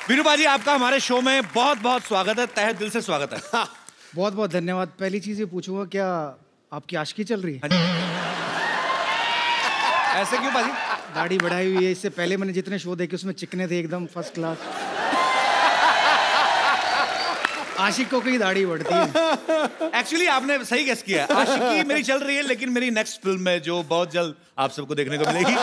वीरू बाजी, आपका हमारे शो में बहुत बहुत स्वागत है, तहे दिल से स्वागत है। बहुत बहुत धन्यवाद। पहली चीज ये पूछूंगा, क्या आपकी आशिकी चल रही है? ऐसे क्यों बाजी? दाढ़ी बढ़ाई हुई है, इससे पहले मैंने जितने शो देखे उसमें चिकने थे एकदम फर्स्ट क्लास। आशिकों की दाढ़ी बढ़ती है। एक्चुअली आपने सही गेस किया, आशिकी मेरी चल रही है, लेकिन मेरी नेक्स्ट फिल्म में जो बहुत जल्द आप सबको देखने को मिलेगी।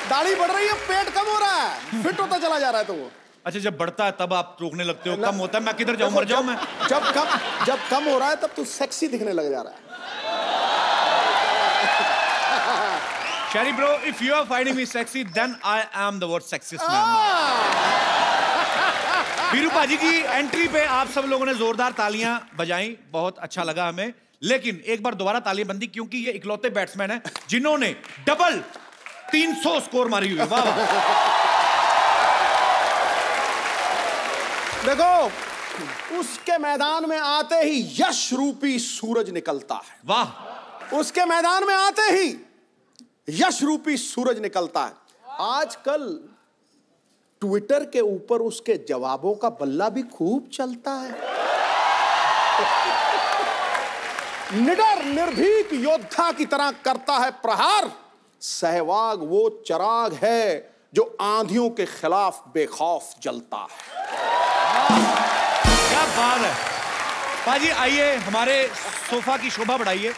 दाढ़ी बढ़ रही है, पेट कम हो रहा है, फिट होता चला जा रहा है तो वो। अच्छा, जब बढ़ता है तब आप रोकने लगते हो, कम होता है मैं किधर जाऊं, मर जाऊं मैं। जब कम हो रहा है तब तू सेक्सी दिखने लग जा रहा है। Sherry bro, if you are finding me sexy then I am the world sexiest man. Veeru पाजी की एंट्री पे आप सब लोगों ने जोरदार तालियां बजाई, बहुत अच्छा लगा हमें। लेकिन एक बार दोबारा तालियां बंदी, क्योंकि ये इकलौते बैट्समैन हैं जिन्होंने डबल 300 स्कोर मारी हुई है। वाह वाह। देखो, उसके मैदान में आते ही यश रूपी सूरज निकलता है। वाह। उसके मैदान में आते ही यश रूपी सूरज निकलता है। आजकल ट्विटर के ऊपर उसके जवाबों का बल्ला भी खूब चलता है। निडर निर्भीक योद्धा की तरह करता है प्रहार। सहवाग वो चराग है जो आंधियों के खिलाफ बेखौफ जलता है। क्या बात है पाजी, आइए हमारे सोफा की शोभा बढ़ाइए।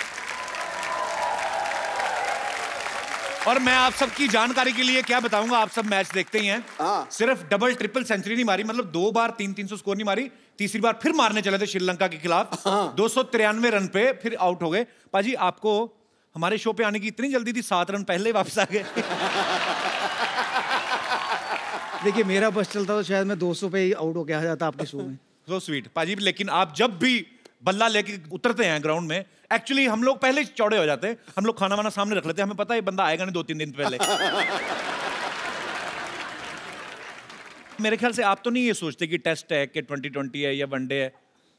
और मैं आप सबकी जानकारी के लिए क्या बताऊंगा, आप सब मैच देखते ही हैं। सिर्फ डबल ट्रिपल सेंचुरी नहीं मारी, मतलब 2 बार 300 स्कोर नहीं मारी, तीसरी बार फिर मारने चले थे श्रीलंका के खिलाफ। 293 रन पे फिर आउट हो गए। पाजी, आपको हमारे शो पे आने की इतनी जल्दी थी, 7 रन पहले वापस आ गए। देखिए, मेरा बस चलता तो शायद मैं 200 पे ही आउट होके आ जाता आपके शो में। So sweet पाजी, लेकिन आप जब भी बल्ला लेके उतरते हैं ग्राउंड में, एक्चुअली हम लोग पहले चौड़े हो जाते हैं। हम लोग खाना वाना सामने रख लेते हैं, हमें पता है ये बंदा आएगा नहीं 2-3 दिन पहले। मेरे ख्याल से आप तो नहीं ये सोचते कि टेस्ट है कि 2020 है या वनडे है,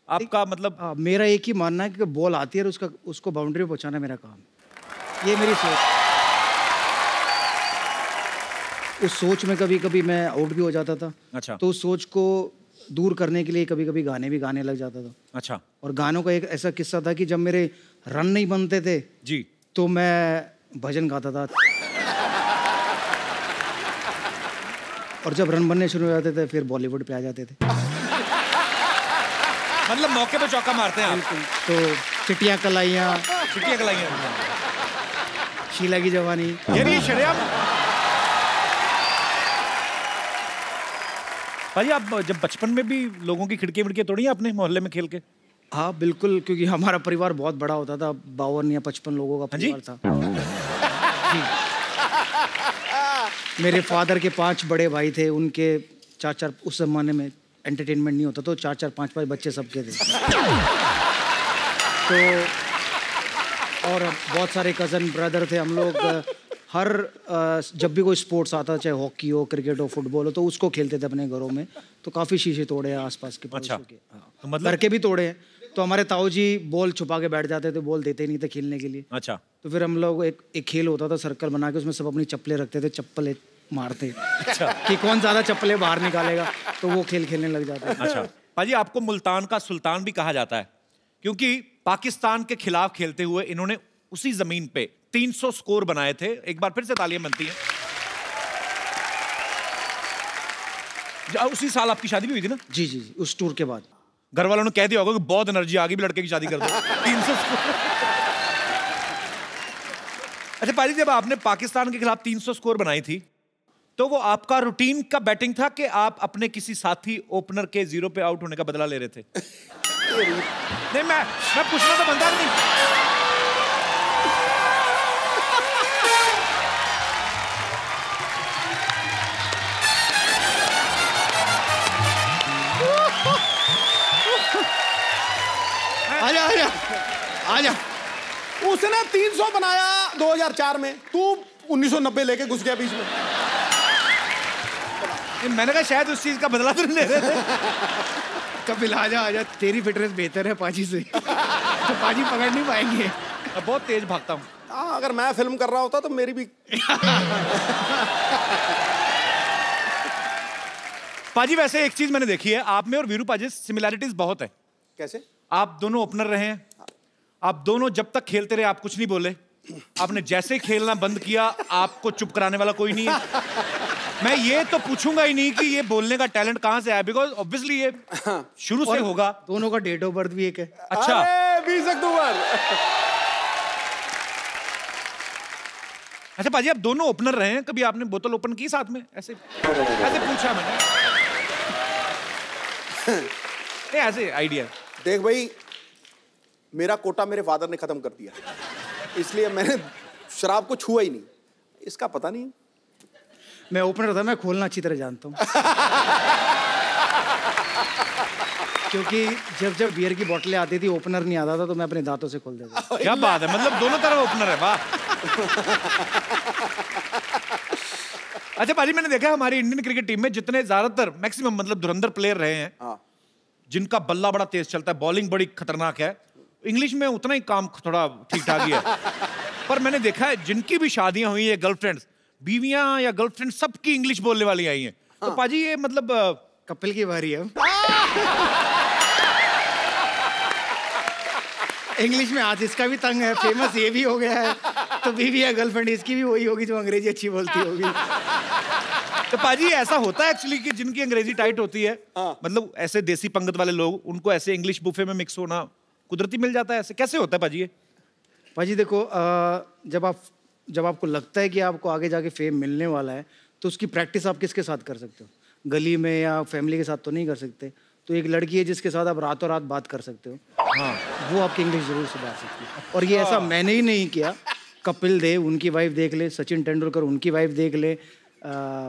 आपका मतलब? मेरा एक ही मानना है कि बॉल आती है और उसको बाउंड्री पे पहुंचाना मेरा काम, ये मेरी सोच। उस सोच में कभी कभी मैं आउट भी हो जाता था। अच्छा। तो उस सोच को दूर करने के लिए कभी कभी गाने भी गाने लग जाता था। अच्छा। और गानों का एक ऐसा किस्सा था कि जब मेरे रन नहीं बनते थे जी, तो मैं भजन गाता था। और जब रन बनने शुरू हो जाते थे फिर बॉलीवुड पे आ जाते थे। मतलब मौके पे चौका मारते हैं आप? तो चिट्टियां कलाइयां, शीला की जवानी, ये शरेआम। भाई, आप जब बचपन में भी लोगों की खिड़की विड़की तोड़ी आपने मोहल्ले में खेल के? हाँ बिल्कुल, क्योंकि हमारा परिवार बहुत बड़ा होता था, 52 या 55 लोगों का परिवार था। जी। मेरे फादर के 5 बड़े भाई थे, उनके 4-4, उस जमाने में एंटरटेनमेंट नहीं होता तो 4-4, 5-5 बच्चे सबके थे। तो और बहुत सारे कज़न ब्रदर थे हम लोग। हर जब भी कोई स्पोर्ट्स आता, चाहे हॉकी हो, क्रिकेट हो, फुटबॉल हो, तो उसको खेलते थे अपने घरों में। तो काफ़ी शीशे तोड़े हैं आसपास के। अच्छा। तो मतलब घर के भी तोड़े हैं। तो हमारे ताऊ जी बॉल छुपा के बैठ जाते थे, बॉल देते नहीं थे खेलने के लिए। अच्छा। तो फिर हम लोग एक खेल होता था, सर्कल बना के उसमें सब अपनी चप्पलें रखते थे, चप्पल मारते। अच्छा। कि कौन ज़्यादा चप्पलें बाहर निकालेगा, तो वो खेल खेलने लग जाते। अच्छा भाजी, आपको मुल्तान का सुल्तान भी कहा जाता है, क्योंकि पाकिस्तान के खिलाफ खेलते हुए इन्होंने उसी जमीन पे 300 स्कोर बनाए थे। एक बार फिर से तालियां बनती हैं। उसी साल आपकी शादी भी हुई थी ना? जी जी जी, उस टूर के बाद। घर वालों ने कह दिया होगा कि बहुत एनर्जी आ गई, भी लड़के की शादी कर दो। 300 स्कोर। अच्छा पाजी, जब आपने पाकिस्तान के खिलाफ 300 स्कोर बनाई थी, तो वो आपका रूटीन का बैटिंग था कि आप अपने किसी साथी ओपनर के 0 पे आउट होने का बदला ले रहे थे? नहीं, मैं पूछना तो बनता नहीं। आजा। उसने 300 बनाया 2004 में, तू 1990 लेके घुस गया बीच में। मैंने कहा शायद उस चीज का बदला तो नहीं ले रहे थे। कपिल आजा, तेरी फिटनेस बेहतर है पाजी से। तो पाजी पकड़ नहीं पाएंगे। बहुत तेज भागता हूँ। अगर मैं फिल्म कर रहा होता तो मेरी भी पाजी वैसे एक चीज मैंने देखी है, आप में और वीरू पाजी सिमिलैरिटीज बहुत है। कैसे? आप दोनों ओपनर रहे हैं, आप दोनों जब तक खेलते रहे आप कुछ नहीं बोले, आपने जैसे ही खेलना बंद किया आपको चुप कराने वाला कोई नहीं है। मैं ये तो पूछूंगा ही नहीं कि ये बोलने का टैलेंट कहां से आया, बिकॉज ऑब्वियसली ये शुरू से होगा। दोनों का डेट ऑफ बर्थ भी एक है। अच्छा, 20 अक्टूबर। अच्छा पाजी आप दोनों ओपनर रहे हैं, कभी आपने बोतल ओपन की साथ में? ऐसे पूछा मैंने, ऐसे आइडिया। देख भाई, मेरा कोटा मेरे फादर ने खत्म कर दिया, इसलिए मैंने शराब को छुआ ही नहीं। इसका पता नहीं। मैं ओपनर था, मैं खोलना अच्छी तरह जानता हूँ। क्योंकि जब बियर की बोतलें आती थी, ओपनर नहीं आता था, तो मैं अपने दांतों से खोल देता। क्या बात है, मतलब दोनों तरफ ओपनर है, वाह। अच्छा पाजी मैंने देखा हमारी इंडियन क्रिकेट टीम में जितने ज्यादातर मैक्सिमम मतलब धुरंधर प्लेयर रहे हैं, जिनका बल्ला बड़ा तेज चलता है, बॉलिंग बड़ी खतरनाक है, इंग्लिश में उतना ही काम थोड़ा ठीक ठाक ही है। पर मैंने देखा है जिनकी भी शादियां हुई है, गर्लफ्रेंड्स, बीवियां या गर्लफ्रेंड, सबकी इंग्लिश बोलने वाली आई हैं। तो पाजी ये मतलब कपिल की बारी है। इंग्लिश में आज इसका भी तंग है, फेमस ये भी हो गया है, तो बीवी या गर्लफ्रेंड इसकी भी वही होगी जो अंग्रेजी अच्छी बोलती होगी। तो पाजी ऐसा होता है एक्चुअली कि जिनकी अंग्रेजी टाइट होती है, मतलब ऐसे देसी पंगत वाले लोग, उनको ऐसे इंग्लिश बुफे में मिक्स होना कुदरती मिल जाता है, ऐसे कैसे होता है पाजी ये? पाजी देखो, जब आपको लगता है कि आपको आगे जाके फेम मिलने वाला है, तो उसकी प्रैक्टिस आप किसके साथ कर सकते हो? गली में या फैमिली के साथ तो नहीं कर सकते। तो एक लड़की है जिसके साथ आप रातों रात बात कर सकते हो, हाँ, वो आपकी इंग्लिश जरूर सुधार सकती है। और ये ऐसा मैंने ही नहीं किया, कपिल देव उनकी वाइफ देख ले, सचिन तेंदुलकर उनकी वाइफ देख ले,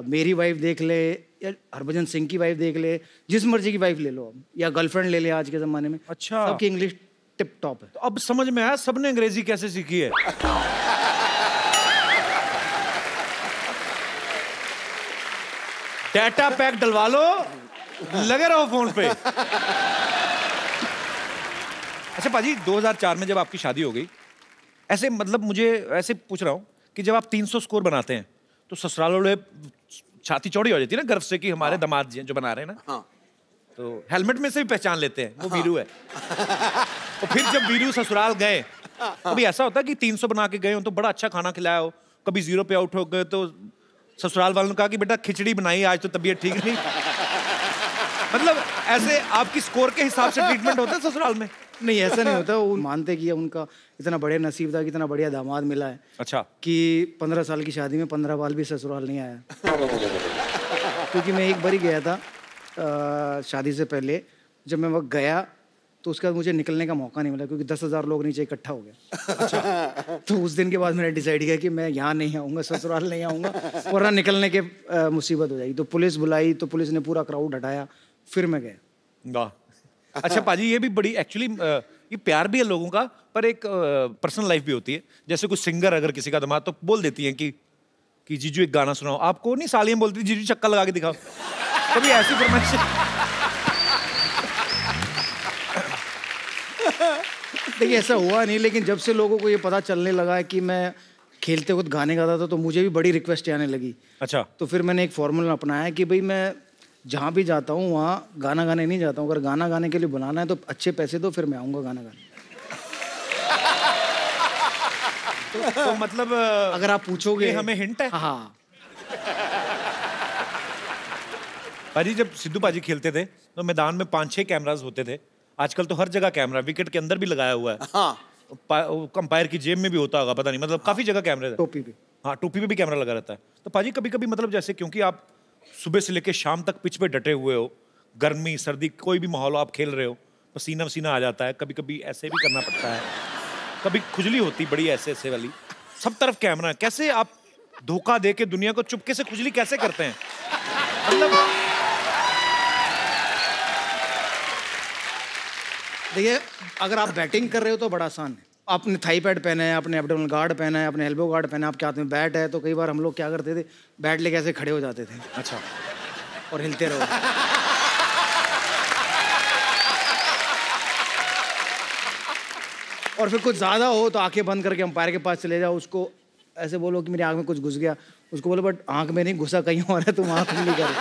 मेरी वाइफ देख ले, या हरभजन सिंह की वाइफ देख ले, जिस मर्जी की वाइफ ले लो अब, या गर्लफ्रेंड ले ले आज के ज़माने में। अच्छा, सबकी इंग्लिश टिप टॉप है। तो अब समझ में आया सबने अंग्रेजी कैसे सीखी है। डाटा पैक डलवा लो, लगे रहो फोन पे। अच्छा पाजी 2004 में जब आपकी शादी हो गई, ऐसे मतलब मुझे ऐसे पूछ रहा हूं कि जब आप 300 स्कोर बनाते हैं तो ससुराल वाले छाती चौड़ी हो जाती है ना गर्व से कि हमारे दामाद जी जो बना रहे हैं ना। हाँ। तो हेलमेट में से भी पहचान लेते हैं वो वीरू है। तो फिर जब वीरू ससुराल गए, कभी ऐसा होता है कि 300 बना के गए हो तो बड़ा अच्छा खाना खिलाया हो, कभी 0 पे आउट हो गए तो ससुराल वालों ने कहा कि बेटा खिचड़ी बनाई आज तो तबीयत ठीक नहीं। मतलब ऐसे आपकी स्कोर के हिसाब से ट्रीटमेंट होता है ससुराल में? नहीं, ऐसा नहीं होता। वो मानते कि उनका इतना बड़े नसीब था कि इतना बढ़िया दामाद मिला है। अच्छा। कि 15 साल की शादी में 15 बाल भी ससुराल नहीं आया। क्योंकि मैं एक बार ही गया था शादी से पहले, जब मैं वक्त गया तो उसके बाद मुझे निकलने का मौका नहीं मिला क्योंकि 10,000 लोग नीचे इकट्ठा हो गए। अच्छा। तो उस दिन के बाद मैंने डिसाइड किया कि मैं यहाँ नहीं आऊँगा, ससुराल नहीं आऊँगा, वरना निकलने के मुसीबत हो जाएगी। तो पुलिस बुलाई, तो पुलिस ने पूरा क्राउड हटाया, फिर मैं गया। अच्छा पाजी ये भी बड़ी एक्चुअली ये प्यार भी है लोगों का, पर एक पर्सनल लाइफ भी होती है। जैसे कोई सिंगर अगर किसी का दामाद तो बोल देती है कि जीजू एक गाना सुनाओ। आपको नहीं सालियां बोलती जीजू चक्का लगा के दिखाओ, कभी ऐसी फरमाइश? देखिए ऐसा हुआ नहीं, लेकिन जब से लोगों को ये पता चलने लगा है कि मैं खेलते वक्त गाने गाता था तो मुझे भी बड़ी रिक्वेस्ट आने लगी। अच्छा। तो फिर मैंने एक फॉर्मूला अपनाया कि भाई मैं जहाँ भी जाता हूँ वहाँ गाना गाने नहीं जाता हूँ। अगर गाना गाने के लिए बुलाना है तो अच्छे पैसे दो, फिर मैं आऊँगा गाना गाने। तो मतलब अगर आप पूछोगे हमें हिंट है। हाँ। पाजी जब सिद्धू पाजी खेलते थे तो मैदान में 5-6 कैमरास होते थे। आजकल तो हर जगह कैमरा, विकेट के अंदर भी लगाया हुआ है। हाँ। अंपायर की जेब में भी होता होगा, पता नहीं, मतलब काफी जगह कैमरे। टोपी पे। हाँ, टोपी पे भी कैमरा लगा रहता है। तो पाजी कभी कभी मतलब जैसे क्योंकि आप सुबह से लेकर शाम तक पिच पे डटे हुए हो, गर्मी सर्दी कोई भी माहौल आप खेल रहे हो, पसीना वसीना आ जाता है, कभी कभी ऐसे भी करना पड़ता है, कभी खुजली होती बड़ी ऐसे वाली, सब तरफ कैमरा है। कैसे आप धोखा दे के दुनिया को चुपके से खुजली कैसे करते हैं? मतलब देखिए अगर आप बैटिंग कर रहे हो तो बड़ा आसान है। आपने थाई पैड पहना है, आपने एब्डोमिनल गार्ड पहना है, आपने एल्बो गार्ड पहना है, आपके हाथ में बैट है, तो कई बार हम लोग क्या करते थे, बैट लेके ऐसे खड़े हो जाते थे। अच्छा। और हिलते रहो। और फिर कुछ ज्यादा हो तो आंखें बंद करके अंपायर के पास चले जाओ, उसको ऐसे बोलो कि मेरी आंख में कुछ घुस गया, उसको बोलो बट आंख में नहीं घुसा, कहीं और है, तुम आंख नहीं कर।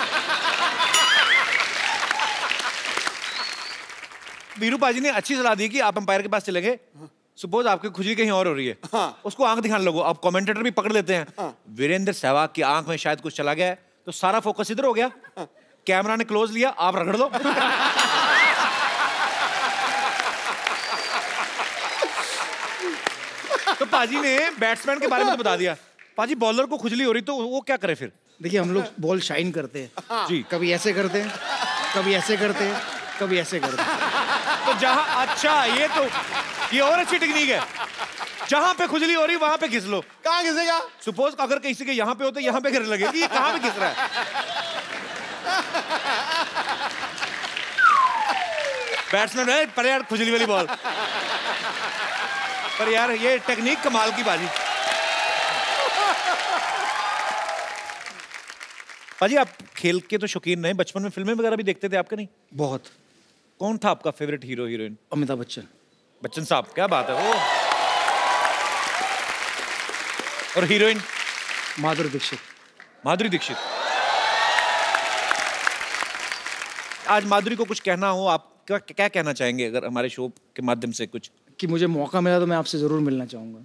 वीरू पाजी ने अच्छी सलाह दी कि आप अंपायर के पास चले गए, सपोज आपकी खुजली कहीं और हो रही है, हाँ। उसको आंख दिखाने लगो, अब कमेंटेटर भी पकड़ लेते हैं, हाँ। वीरेंद्र सहवाग की आंख में शायद कुछ चला गया है, तो सारा फोकस इधर हो गया, हाँ। कैमरा ने क्लोज लिया, आप रगड़ लो। तो पाजी ने बैट्समैन के बारे में तो बता दिया, पाजी बॉलर को खुजली हो रही तो वो क्या करे फिर? देखिए हम लोग बॉल शाइन करते हैं, हाँ। जी, कभी ऐसे करते हैं, कभी ऐसे करते हैं, कभी ऐसे करते हैं। तो जहां, अच्छा ये और अच्छी टेक्निक है, जहां पे खुजली हो रही वहां पे घिस लो। कहां घिसेगा? सपोज अगर किसी के यहाँ पे हो तो यहाँ पे गिरने लगे कि ये कहां पे घिस रहा है। बैट्समैन है पर यार खुजली वाली बॉल, पर यार ये टेक्निक कमाल की बाजी। पाजी आप खेल के तो शौकीन नहीं, बचपन में फिल्में वगैरह भी देखते थे आपके? नहीं बहुत। कौन था आपका favourite hero heroine? Amitabh Bachchan. Bachchan साहब, क्या बात है वो। और हीरोइन? माधुरी दीक्षित। माधुरी दीक्षित। आज माधुरी को कुछ कहना हो, आप क्या कहना चाहेंगे अगर हमारे शो के माध्यम से कुछ? कि मुझे मौका मिला तो मैं आपसे जरूर मिलना चाहूंगा।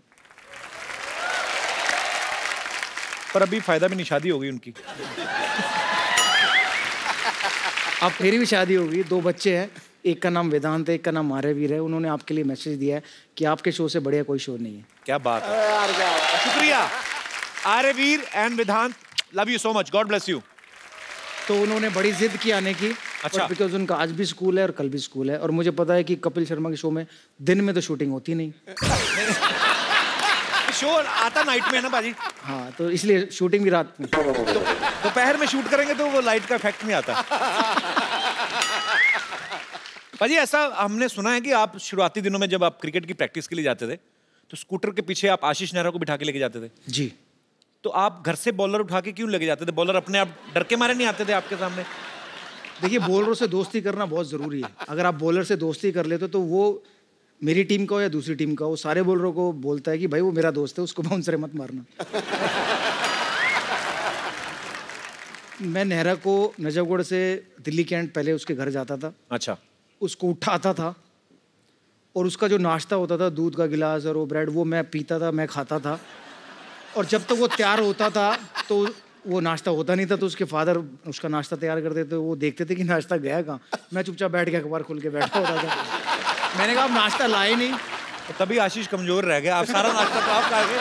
पर अभी फायदा भी नहीं, शादी हो गई उनकी। अब मेरी भी शादी हो गई, 2 बच्चे हैं, एक का नाम वेदांत है, एक का नाम आर्यवीर है। उन्होंने आपके लिए मैसेज दिया है कि आपके शो से बढ़िया कोई शो नहीं है। क्या बात है, शुक्रिया Aryaveer and Vedant, love you so much, God bless you. तो उन्होंने बड़ी जिद की आने की, अच्छा, बिकॉज उनका आज भी स्कूल है और कल भी स्कूल है, और मुझे पता है कि कपिल शर्मा के शो में दिन में तो शूटिंग होती नहीं। शो आता नाइट में है ना बाजी? हाँ, तो इसलिए शूटिंग भी रात में। तो दोपहर में शूट करेंगे तो वो लाइट का इफेक्ट नहीं आता। बाजी ऐसा हमने सुना है कि आप शुरुआती दिनों में जब आप क्रिकेट की प्रैक्टिस के लिए जाते थे तो स्कूटर के पीछे आप आशीष नेहरा को बिठा के लेके जाते थे? जी। तो आप घर से बॉलर उठा के क्यों लेके जाते थे? बॉलर अपने आप डर के मारे नहीं आते थे आपके सामने? देखिए बॉलरों से दोस्ती करना बहुत ज़रूरी है। अगर आप बॉलर से दोस्ती कर लेते तो वो मेरी टीम का हो या दूसरी टीम का हो, सारे बॉलरों को बोलता है कि भाई वो मेरा दोस्त है, उसको बाउंसरे मत मारना। मैं नेहरा को नजफगढ़ से दिल्ली कैंट पहले उसके घर जाता था। अच्छा। उसको उठाता था और उसका जो नाश्ता होता था, दूध का गिलास और वो ब्रेड, वो मैं पीता था, मैं खाता था। और जब तक वो तैयार होता था तो वो नाश्ता होता नहीं था, तो उसके फादर उसका नाश्ता तैयार करते थे। वो देखते थे कि नाश्ता गया कहाँ। मैं चुपचाप बैठ के अखबार खोल के बैठा होता था। मैंने कहा आप नाश्ता लाए नहीं। तभी आशीष कमजोर रह गया, आप सारा नाश्ता तो आप खा गए।